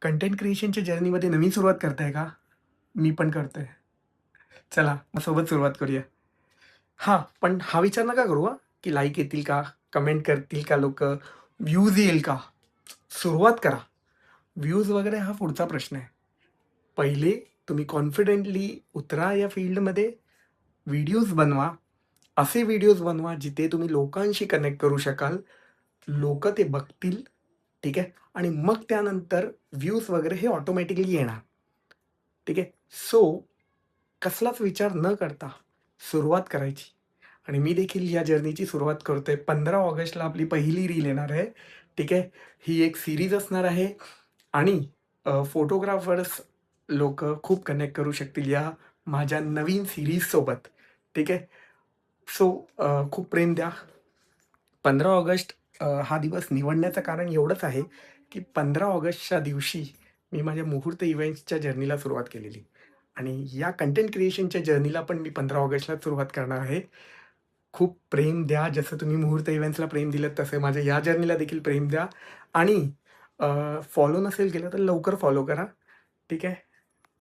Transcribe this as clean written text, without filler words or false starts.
Content क्रिएशनच्या जर्नीमध्ये नवीन सुरुवात करताय का? मी पण करतोय. चला सोबत सुरुवात करूया. हां, पण हा विचार नका करू हां, की लाईक येतील का? कमेंट करतील का लोकं? व्ह्यूज येईल का? सुरुवात करा. व्ह्यूज वगैरे हा पुढचा प्रश्न आहे. पहिले तुम्ही कॉन्फिडेंटली उतरा या फील्डमध्ये, व्हिडिओज बनवा. असे व्हिडिओज बनवा जिथे तुम्ही लोकांशी कनेक्ट करू शकाल. लोकं ते बघतील, ठीक आहे? आणि मग त्यानंतर व्ह्यूज वगैरे हे ऑटोमॅटिकली येणार. ठीक आहे. सो कसलाच विचार न करता सुरुवात करायची आणि मी देखील या जर्नीची सुरुवात करतोय. 15 ऑगस्टला आपली पहिली रील येणार आहे. ठीक आहे. ही एक सीरीज असणार आहे आणि फोटोग्राफर्स लोकं खूप कनेक्ट करू शकतील या माझ्या नवीन सीरीजसोबत. ठीक आहे. सो खूप प्रेम द्या. 15 ऑगस्ट हा दिवस निवडण्याचं कारण एवढंच आहे, की 15 ऑगस्टच्या दिवशी मी माझ्या मुहूर्त इव्हेंट्सच्या जर्नीला सुरुवात केलेली आणि या कंटेंट क्रिएशनच्या जर्नीला पण मी 15 ऑगस्टलाच सुरुवात करणार आहे. खूप प्रेम द्या. जसं तुम्ही मुहूर्त इव्हेंट्सला प्रेम दिलत, तसे माझ्या या जर्नीला देखील प्रेम द्या आणि फॉलो नसेल केलं तर लवकर फॉलो करा. ठीक आहे.